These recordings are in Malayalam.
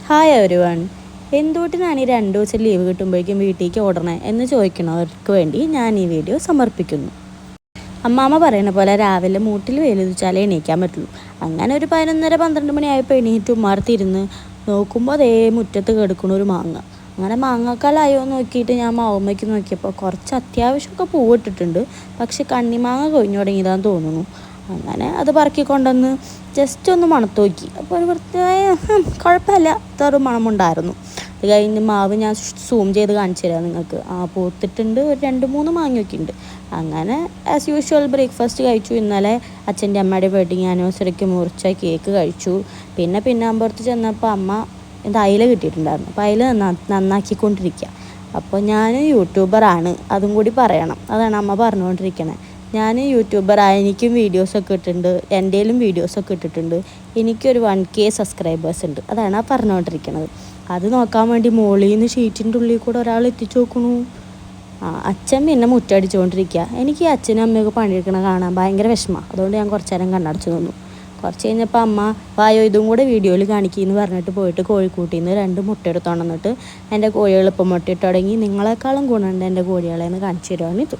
Hi everyone. എന്തുകൊണ്ടിനാണ് ഈ 2 ദിവസം ലീവ് കിട്ടുമ്പോഴേക്കും വീട്ടിലേക്ക് ഓടണേ എന്ന് ചോദിക്കുന്നവർക്ക് വേണ്ടി ഞാൻ ഈ വീഡിയോ സമർപ്പിക്കുന്നു. അമ്മാമ്മ പറയുന്ന പോലെ രാവിലെ മൂട്ടിൽ വെയിലുദിച്ചാലേ എണീക്കാൻ പറ്റുള്ളൂ. അങ്ങനെ ഒരു 11:30-12 മണിയായപ്പോൾ എണീറ്റ് ഉമ്മാർത്തിരുന്ന് നോക്കുമ്പോൾ അതേ മുറ്റത്ത് കിടക്കണ ഒരു മാങ്ങ. അങ്ങനെ മാങ്ങാക്കാലായോ നോക്കിയിട്ട് ഞാൻ മാവുമ്മയ്ക്ക് നോക്കിയപ്പോൾ കുറച്ച് അത്യാവശ്യമൊക്കെ പൂവിട്ടിട്ടുണ്ട്. പക്ഷെ കണ്ണിമാങ്ങ കൊഴിഞ്ഞു തുടങ്ങിയതാന്ന് തോന്നുന്നു. അങ്ങനെ അത് പറക്കിക്കൊണ്ടുവന്ന് ജസ്റ്റ് ഒന്ന് മണത്ത് നോക്കി. അപ്പോൾ ഒരു വൃത്തിയായ കുഴപ്പമില്ല ഇതൊരു മണമുണ്ടായിരുന്നു. അത് കഴിഞ്ഞ് മാവ് ഞാൻ സൂം ചെയ്ത് കാണിച്ചു തരാം നിങ്ങൾക്ക്. പൂത്തിട്ടുണ്ട്, ഒരു 2-3 മാങ്ങയൊക്കെ ഉണ്ട്. അങ്ങനെ ആസ് യൂഷ്വൽ ബ്രേക്ക്ഫാസ്റ്റ് കഴിച്ചു. ഇന്നലെ അച്ഛൻ്റെ അമ്മയുടെ വെഡിങ് ആനിവേഴ്സറിക്ക് മുറിച്ച കേക്ക് കഴിച്ചു. പിന്നെ അമ്പുറത്ത് ചെന്നപ്പോൾ അമ്മ എന്താ അയില കിട്ടിയിട്ടുണ്ടായിരുന്നു. അപ്പോൾ അയില നന്നാക്കിക്കൊണ്ടിരിക്കുക. അപ്പോൾ ഞാൻ യൂട്യൂബറാണ്, അതും കൂടി പറയണം. അതാണ് അമ്മ പറഞ്ഞുകൊണ്ടിരിക്കണേ. ഞാൻ യൂട്യൂബറായ എനിക്കും വീഡിയോസൊക്കെ ഇട്ടിട്ടുണ്ട്, എൻ്റെയിലും വീഡിയോസൊക്കെ ഇട്ടിട്ടുണ്ട്. എനിക്കൊരു 1K സബ്സ്ക്രൈബേഴ്സ് ഉണ്ട്. അതാണ് പറഞ്ഞുകൊണ്ടിരിക്കുന്നത്. അത് നോക്കാൻ വേണ്ടി മോളിൽ നിന്ന് ഷീറ്റിൻ്റെ ഉള്ളിൽ കൂടെ ഒരാൾ എത്തിച്ചു നോക്കണു. അച്ഛൻ പിന്നെ മുറ്റടിച്ചുകൊണ്ടിരിക്കുക. എനിക്ക് ഈ അച്ഛനും അമ്മയൊക്കെ പണിയെടുക്കണ കാണാൻ ഭയങ്കര വിഷമമാണ്. അതുകൊണ്ട് ഞാൻ കുറച്ച് നേരം കണ്ണടച്ച് നിന്നു. കുറച്ച് കഴിഞ്ഞപ്പോൾ അമ്മ വായോ ഇതും കൂടെ വീഡിയോയിൽ കാണിക്കുമെന്ന് പറഞ്ഞിട്ട് പോയിട്ട് കോഴിക്കൂട്ടിൽ നിന്ന് 2 മുട്ട എടുത്തോണ്ട് വന്നിട്ട് എൻ്റെ കോഴികൾ ഇപ്പം മുട്ടയിട്ട് തുടങ്ങി, നിങ്ങളെക്കാളും ഗുണമുണ്ട് എൻ്റെ കോഴികളെന്ന് കാണിച്ചു തരുവാണ് ഇത്.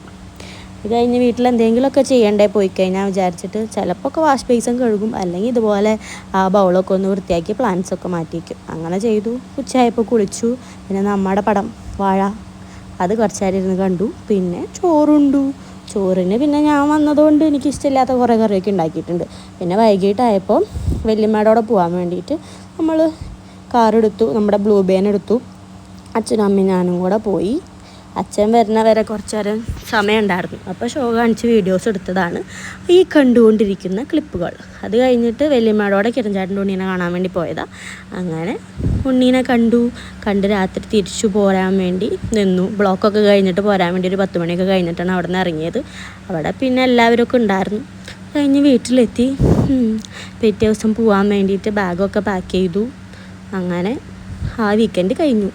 ഇത് കഴിഞ്ഞ് വീട്ടിൽ എന്തെങ്കിലുമൊക്കെ ചെയ്യണ്ടേ പോയി കഴിഞ്ഞാൽ വിചാരിച്ചിട്ട് ചിലപ്പോൾ ഒക്കെ വാഷ് ബേസിൻ കഴുകും, അല്ലെങ്കിൽ ഇതുപോലെ ആ ബൗളൊക്കെ ഒന്ന് വൃത്തിയാക്കി പ്ലാന്റ്സൊക്കെ മാറ്റി വയ്ക്കും. അങ്ങനെ ചെയ്തു. ഉച്ചയായപ്പോൾ കുളിച്ചു. പിന്നെ നമ്മുടെ പടം വാഴ അത് കുറച്ച് നേരം ഇരുന്ന് കണ്ടു. പിന്നെ ചോറുണ്ടു. ചോറിന് പിന്നെ ഞാൻ വന്നതുകൊണ്ട് എനിക്ക് ഇഷ്ടമില്ലാത്ത കുറേ കറിയൊക്കെ ഉണ്ടാക്കിയിട്ടുണ്ട്. പിന്നെ വൈകിട്ടായപ്പോൾ വല്യമ്മയുടെ പോകാൻ വേണ്ടിയിട്ട് നമ്മൾ കാറെടുത്തു, നമ്മുടെ ബ്ലൂ ബേൻ എടുത്തു. അച്ഛനും അമ്മയും ഞാനും കൂടെ പോയി. അച്ഛൻ വരുന്ന വരെ കുറച്ച് നേരം സമയം ഉണ്ടായിരുന്നു. അപ്പോൾ ഷോ കാണിച്ച് വീഡിയോസ് എടുത്തതാണ് ഈ കണ്ടുകൊണ്ടിരിക്കുന്ന ക്ലിപ്പുകൾ. അത് കഴിഞ്ഞിട്ട് വല്യമ്മയോടെ കിരൺചാട്ടൻ്റെ ഉണ്ണീനെ കാണാൻ വേണ്ടി പോയതാണ്. അങ്ങനെ ഉണ്ണീനെ കണ്ട് രാത്രി തിരിച്ചു പോരാൻ വേണ്ടി നിന്നു. ബ്ലോക്കൊക്കെ കഴിഞ്ഞിട്ട് പോരാൻ വേണ്ടി ഒരു 10 മണിയൊക്കെ കഴിഞ്ഞിട്ടാണ് അവിടെ നിന്ന് ഇറങ്ങിയത്. അവിടെ പിന്നെ എല്ലാവരൊക്കെ ഉണ്ടായിരുന്നു. കഴിഞ്ഞ് വീട്ടിലെത്തി. പിറ്റേ ദിവസം പോകാൻ വേണ്ടിയിട്ട് ബാഗൊക്കെ പാക്ക് ചെയ്തു. അങ്ങനെ ആ വീക്കെൻഡ് കഴിഞ്ഞു.